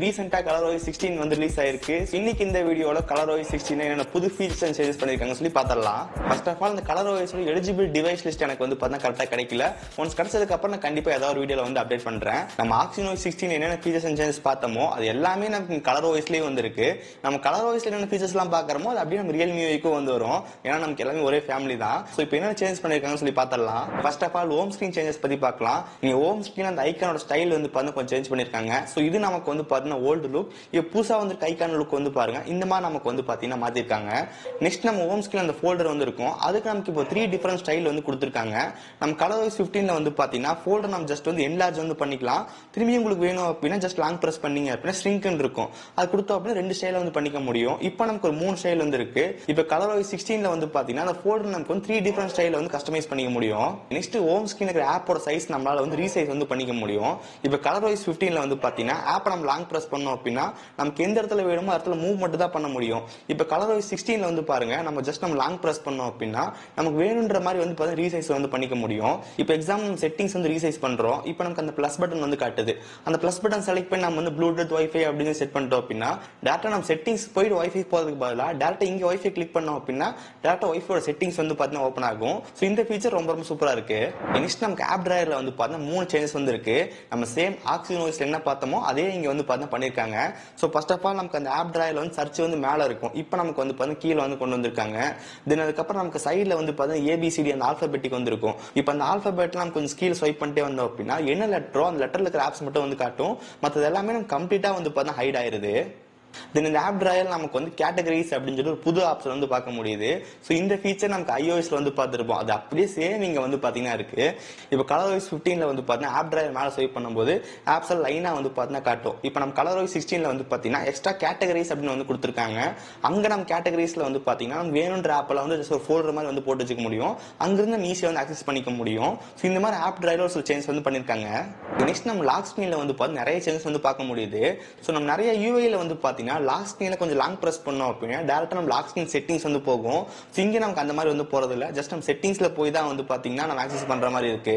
ரீசெண்டா ColorOS 16 வந்து release ஆயிருக்கு. இன்னைக்கு இந்த வீடியோல ColorOS 16 என்ன புது ஃபீச்சர்ஸ் அண்ட் சேஞ்சஸ் பண்ணிருக்காங்க சொல்லி பார்த்தறலாம். ஃபர்ஸ்ட் ஆஃப் ஆல் இந்த ColorOS எலிஜிபிள் டிவைஸ் லிஸ்ட் எனக்கு வந்து பார்த்தா கரெக்ட்டா கிடைக்கல. ஒன்ஸ் கிடைச்சதுக்கு அப்புறம் நான் கண்டிப்பா ஏதாவது ஒரு வீடியோல வந்து அப்டேட் பண்றேன். நம்ம OS 16 என்னென்ன ஃபீச்சர்ஸ் அண்ட் சேஞ்சஸ் பார்த்தோமோ அது எல்லாமே நமக்கு ColorOSலயே வந்திருக்கு. நம்ம ColorOSல என்னென்ன ஃபீச்சர்ஸ் எல்லாம் பார்க்கறோமோ அது அப்படியே நம்ம Realme UIக்கும் வந்து வரும். ஏன்னா நமக்கு எல்லாமே ஒரே ஃபேமிலி தான். சோ இப்போ என்ன சேஞ்ச் பண்ணிருக்காங்கன்னு சொல்லி பார்த்தறலாம். First of all home screen changes பத்தி பார்க்கலாம். நீங்க ஹோம் ஸ்கிரீன் அந்த ஐகானோட ஸ்டைல் வந்து பார்த்தா கொஞ்சம் சேஞ்ச் பண்ணிருக்காங்க. சோ இது நமக்கு வந்து ஓல்டு லுக். இப்போ புதுசா வந்து ஐகான் லுக் வந்து பாருங்க. இந்த மாதிரி நமக்கு வந்து பாத்தீங்கன்னா மாத்திருக்காங்க. நெக்ஸ்ட் நம்ம ஹோம் ஸ்கிரீன் அந்த ஃபோல்டர் வந்து இருக்கும். அதுக்கு நமக்கு இப்போ 3 டிஃபரண்ட் ஸ்டைல் வந்து கொடுத்திருக்காங்க. நம்ம ColorOS 15ல வந்து பாத்தீங்கன்னா ஃபோல்டர் நம்ம ஜஸ்ட் வந்து என்லார்ஜ் வந்து பண்ணிக்கலாம். திரும்பி உங்களுக்கு வேணும் அப்படின்னா ஜஸ்ட் லாங் பிரஸ் பண்ணீங்க அப்படின்னா ஷ்ரிங்க்னு இருக்கும். அது கொடுத்தோம் அப்படின்னா 2 ஸ்டைல வந்து பண்ணிக்க முடியும். இப்போ நமக்கு ஒரு 3 ஸ்டைல் வந்து இருக்கு. இப்போ ColorOS 16ல வந்து பாத்தீங்கன்னா அந்த ஃபோல்டர் நமக்கு வந்து 3 டிஃபரண்ட் ஸ்டைல வந்து கஸ்டமைஸ் பண்ணிக்க முடியும். நெக்ஸ்ட் ஹோம் ஸ்கிரீனுக்கு ஆப்போட சைஸ் நம்மளால வந்து ரீசைஸ் வந்து பண்ணிக்க முடியும். இப்போ ColorOS 15ல வந்து பாத்தீங்கன்னா ஆப் நம்ம லாங் பிரஸ் பண்ணோம் அப்படின்னா நமக்கு எந்த இடத்துல வேணுமோ இடத்துல மூவ் மட்டும் தான் பண்ண முடியும். இப்ப ColorOS 16ல வந்து பாருங்க நம்ம ஜஸ்ட் நம்ம லாங் பிரஸ் பண்ணோம் அப்படின்னா நமக்கு வேணும்ன்ற மாதிரி வந்து பாத்தீங்கன்னா ரீசைஸ் வந்து பண்ணிக்க முடியும். இப்ப எக்ஸாம்பிள் செட்டிங்ஸ் வந்து ரீசைஸ் பண்றோம். இப்போ நமக்கு அந்த பிளஸ் பட்டன் வந்து காட்டுது. அந்த பிளஸ் பட்டன் செலக்ட் பண்ணி நம்ம வந்து ப்ளூடூத் வைஃபை அப்படின்னு செட் பண்ணிட்டோம் அப்படின்னா டேரக்டா நம்ம செட்டிங்ஸ் போயிட்டு வைஃபை போறதுக்கு பதிலா டேரக்டா இங்க வைஃபை கிளிக் பண்ணோம் அப்படின்னா டேரக்டா வைஃபையோட செட்டிங்ஸ் வந்து பாத்தீங்கன்னா ஓபன் ஆகும். சோ இந்த ஃபீச்சர் ரொம்ப ரொம்ப சூப்பரா இருக்கு. நெக்ஸ்ட் நமக்கு ஆப் டிரைவர்ல வந்து பாத்தீங்கன்னா 3 சேஞ்சஸ் வந்து இருக்கு. நம்ம சேம் OSல என்ன பார்த்தோமோ அதே இங்க வந்து பாத்தீங்கன்னா பண்ணிருக்காங்க. சோ ஃபர்ஸ்ட் ஆஃப் ஆல் நமக்கு அந்த ஆப் டிரைவ்ல வந்து சர்ச் வந்து மேல இருக்கும். இப்போ நமக்கு வந்து பாத்தீங்கன்னா கீழ வந்து கொண்டு வந்திருக்காங்க. தென் அதுக்கப்புறம் நமக்கு சைடுல வந்து பாத்தீங்கன்னா ABCD அந்த ஆல்பபெட்டிக் வந்து இருக்கும். இப்போ அந்த ஆல்பபெட்லாம் நம்ம கொஞ்சம் கீழ ஸ்வைப் பண்ணிட்டே வந்தோம் அப்படின்னா என்ன லெட்டரோ அந்த லெட்டர்ல இருக்கிற ஆப்ஸ் மட்டும் வந்து காட்டும். மற்றது எல்லாமே நம்ம கம்ப்ளீட்டா வந்து பாத்தீங்கன்னா ஹைட் ஆயிருது. தென் இந்த ஆப் டிரைவ் நமக்கு வந்து கேட்டகரிஸ் அப்படின்னு சொல்லி ஒரு புது ஆப்ஸ் வந்து பார்க்க முடியுது. ஸோ இந்த ஃபீச்சர் நமக்கு iOSல வந்து பார்த்துருப்போம். அது அப்படியே சேம் இங்க வந்து பாத்தீங்கன்னா இருக்கு. இப்போ ColorOS 15ல வந்து பாத்தீங்கன்னா ஆப் டிரைவ் மேல ஸ்வைப் பண்ணும்போது ஆப்ஸ் லைனா வந்து பாத்தீங்கன்னா காட்டும். இப்போ நம்ம ColorOS 16ல வந்து பாத்தீங்கன்னா எக்ஸ்ட்ரா கேட்டகரிஸ் அப்படின்னு வந்து கொடுத்துருக்காங்க. அங்க நம்ம கேட்டகரிஸ்ல வந்து பாத்தீங்கன்னா நம்ம வேணுன்ற ஆப்ல வந்து ஒரு ஃபோல்டர் மாதிரி வந்து போட்டு வச்சுக்க முடியும். அங்கிருந்து நம்ம ஈஸியா வந்து ஆக்சஸ் பண்ணிக்க முடியும். ஸோ இந்த மாதிரி ஆப் டிரைவ்ல ஒரு சேஞ்ச் வந்து பண்ணிருக்காங்க. நெக்ஸ்ட் நம்ம லாக் ஸ்கிரீன்ல வந்து பாத்தீங்கன்னா நிறைய சேஞ்சஸ் வந்து பார்க்க முடியுது. ஸோ நம்ம நிறைய UIல வந்து பாத்தீங்கன்னா லாக் ஸ்கிரீன்ல கொஞ்சம் லாங் பிரஸ் பண்ணோம் அப்படின்னா டேரக்டா நம்ம லாக் ஸ்கிரீன் செட்டிங்ஸ் வந்து போகும். இங்க நமக்கு அந்த மாதிரி வந்து போறது இல்ல. ஜஸ்ட் நம்ம செட்டிங்ஸ்ல போய் தான் வந்து பாத்தீங்கன்னா நம்ம ஆக்சஸ் பண்ற மாதிரி இருக்கு.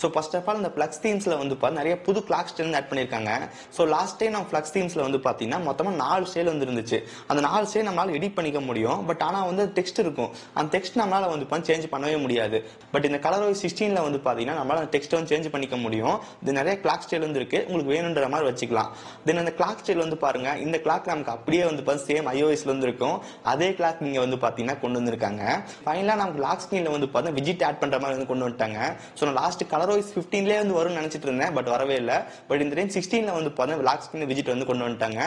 சோ ஃபர்ஸ்ட் ஆஃப் ஆல் இந்த பிளக்ஸ் தீம்ஸ்ல வந்து நிறைய புது கிளாக் ஸ்டைல் ஆட் பண்ணிருக்காங்க. சோ லாஸ்ட் டைம் நம்ம பிளக்ஸ் தீம்ஸ்ல வந்து பாத்தீங்கன்னா மொத்தமா 4 ஸ்டைல் வந்து இருந்துச்சு. அந்த 4 ஸ்டைல் நம்மளால எடிட் பண்ணிக்க முடியும். பட் ஆனா வந்து டெக்ஸ்ட் இருக்கும். அந்த டெக்ஸ்ட் நம்மளால வந்து சேஞ்ச் பண்ணவே முடியாது. பட் இந்த ColorOS 16ல வந்து பாத்தீங்கன்னா நம்மளால அந்த டெக்ஸ்ட் வந்து சேஞ்ச் பண்ணிக்க முடியும். இது நிறைய கிளாக் ஸ்டைல் வந்து இருக்கு. உங்களுக்கு வேணும்ன்ற மாதிரி வச்சுக்கலாம். தென் அந்த கிளாக் ஸ்டைல் வந்து பாருங்க. இந்த கிளாக் நமக்கு அப்படியே வந்து சேம் iOSல வந்து இருக்கும். அதே கிளாக் நீங்க வந்து பாத்தீங்கன்னா கொண்டு வந்திருக்காங்க. ஃபைனலா நமக்கு லாக் ஸ்கிரீன்ல வந்து பாத்தீங்கன்னா விஜிட் ஆட் பண்ற மாதிரி வந்து கொண்டு வந்துட்டாங்க. சோ நான் லாஸ்ட் ColorOS 15லே வந்து வரும்னு நினைச்சிட்டு இருந்தேன். பட் வரவே இல்ல. பட் இந்த டைம் 16ல வந்து பாத்தீங்கன்னா லாக் ஸ்கிரீன் விஜிட் வந்து கொண்டு வந்துட்டாங்க.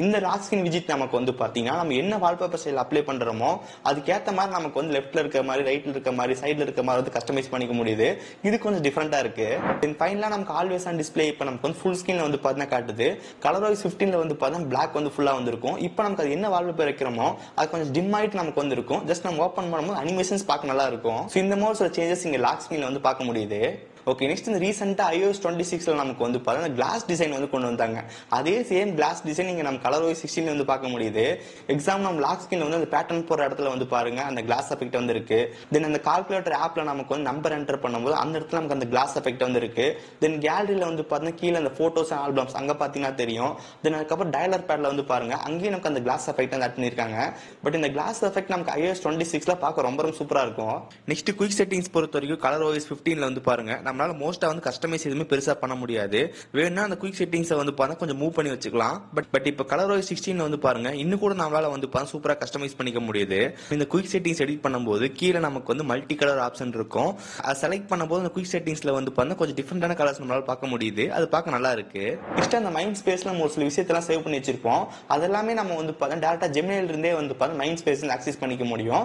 இந்த லாக் ஸ்கிரீன் விஜிட் நமக்கு வந்து பாத்தீங்கன்னா நம்ம என்ன வால்பேப்பர் ஸ்டைல் அப்ளை பண்றோமோ அதுக்கேத்த மாதிரி நமக்கு வந்து லெஃப்ட்ல இருக்க மாதிரி ரைட்ல இருக்க மாதிரி சைடுல இருக்க மாதிரி வந்து கஸ்டமைஸ் பண்ணிக்க முடியுது. இது கொஞ்சம் டிஃபரெண்டா இருக்கு. தென் ஃபைனலா நமக்கு ஆல்வேஸ் ஆன் டிஸ்ப்ளே இப்போ நமக்கு வந்து ஃபுல் ஸ்கிரீன்ல வந்து பாத்தீங்கன்னா காட்டுது. ColorOS 15ல வந்து பாத்தீங்கன்னா Black வந்து ஃபுல்லா வந்திருக்கும். இப்போ நமக்கு அது என்ன வால்பேப்பர் வைக்கிறோமோ அது கொஞ்சம் டிம் ஆயிட்டு நமக்கு வந்து இருக்கும். ஜஸ்ட் நம்ம ஓபன் பண்ணும்போது அனிமேஷன்ஸ் பார்க்க நல்லா இருக்கும். சோ இந்த மாதிரி சில சேஞ்சஸ் இங்க லாக் ஸ்கிரீன்ல வந்து பார்க்க முடியுது. ஓகே நெக்ஸ்ட் இந்த ரீசெண்டா iOS 26ல நமக்கு வந்து பாத்தீங்கன்னா கிளாஸ் டிசைன் வந்து கொண்டு வந்தாங்க. அதே சேம் கிளாஸ் டிசைன் இங்க நம்ம ColorOS 16ல வந்து பார்க்க முடியுது. எக்ஸாம்பிள் நம்ம லாக் ஸ்கிரீன்ல வந்து அந்த பேட்டர்ன் போற இடத்துல வந்து பாருங்க அந்த கிளாஸ் எஃபெக்ட் வந்து இருக்கு. தென் அந்த கால்குலேட்டர் ஆப்ல நமக்கு வந்து நம்பர் என்டர் பண்ணும்போது அந்த இடத்துல நமக்கு அந்த கிளாஸ் எஃபெக்ட் வந்து இருக்கு. தென் கேலரியில வந்து பாத்தீங்கன்னா கீழ அந்த போட்டோஸ் ஆல்பம்ஸ் அங்க பாத்தீங்கன்னா தெரியும். தென் அதுக்கப்புறம் டயலர் பேட்ல வந்து பாருங்க அங்கேயும் நமக்கு அந்த கிளாஸ் எஃபெக்ட் வந்து ஆட் பண்ணிருக்காங்க. பட் இந்த கிளாஸ் எஃபெக்ட் நமக்கு iOS 26ல பார்க்க ரொம்ப ரொம்ப சூப்பரா இருக்கும். நெக்ஸ்ட் குயிக் செட்டிங்ஸ் பொறுத்த வரைக்கும் ColorOS 15ல வந்து பாருங்க நம்மளால மோஸ்டா வந்து கஸ்டமைஸ் எதுவுமே பெருசா பண்ண முடியாது. வேணும்னா அந்த குயிக் செட்டிங்ஸை வந்து பாத்தா கொஞ்சம் மூவ் பண்ணி வச்சுக்கலாம். பட் இப்போ ColorOS 16ல வந்து பாருங்க இன்னும் கூட நம்மளால வந்து சூப்பரா கஸ்டமைஸ் பண்ணிக்க முடியுது. இந்த குயிக் செட்டிங்ஸ் எடிட் பண்ணும்போது கீழே நமக்கு வந்து மல்டி கலர் ஆப்ஷன் இருக்கும். அதை செலக்ட் பண்ணும்போது அந்த குயிக் செட்டிங்ஸ்ல வந்து கொஞ்சம் டிஃபரெண்டான கலர்ஸ் நம்மளால பார்க்க முடியுது. அது பார்க்க நல்லா இருக்கு. நெக்ஸ்ட் அந்த மைண்ட் ஸ்பேஸ்ல நம்ம ஒரு சில விஷயத்தெல்லாம் சேவ் பண்ணி வச்சிருப்போம். அதெல்லாமே நம்ம வந்து டேரக்டா ஜெமினில இருந்தே வந்து மைண்ட் ஸ்பேஸ் ஆக்சஸ் பண்ணிக்க முடியும்.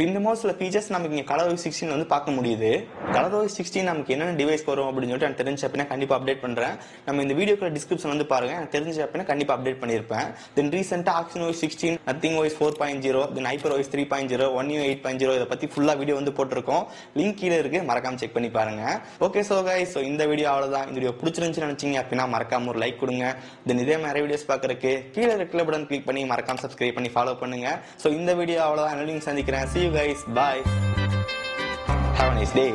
இந்த மாதிரி சில ஃபீச்சர்ஸ் நமக்கு இங்க ColorOS 16 வந்து பார்க்க முடியுது. ColorOS 16 நமக்கு என்னென்ன டிவைஸ் வரும் அப்படின்னு சொல்லிட்டு எனக்கு தெரிஞ்ச அப்படின்னா கண்டிப்பா அப்டேட் பண்றேன். நம்ம இந்த வீடியோக்குள்ள டிஸ்கிரிப்ஷன் வந்து பாருங்க. எனக்கு தெரிஞ்ச அப்படின்னா கண்டிப்பா அப்டேட் பண்ணிருப்பேன். தென் ரீசெண்டா OS 16, NothingOS 4.0, தென் HyperOS 3.0, One UI 8.0 இத பத்தி ஃபுல்லா வீடியோ வந்து போட்டிருக்கோம். லிங்க் கீழ இருக்கு. மறக்காம செக் பண்ணி பாருங்க. ஓகே சோ கைஸ், இந்த வீடியோ அவ்வளவுதான். இந்த வீடியோ பிடிச்சிருந்துச்சுன்னு நினைச்சீங்க அப்படின்னா மறக்காம ஒரு லைக் கொடுங்க. தென் இதே மாதிரி வீடியோஸ் பாக்குறதுக்கு கீழ ரெட் பட்டன் கிளிக் பண்ணி மறக்காம சப்ஸ்கிரைப் பண்ணி ஃபாலோ பண்ணுங்க. சோ இந்த வீடியோ அவ்வளவுதான். சந்திக்கிறேன். See you guys. Bye. Have a nice day.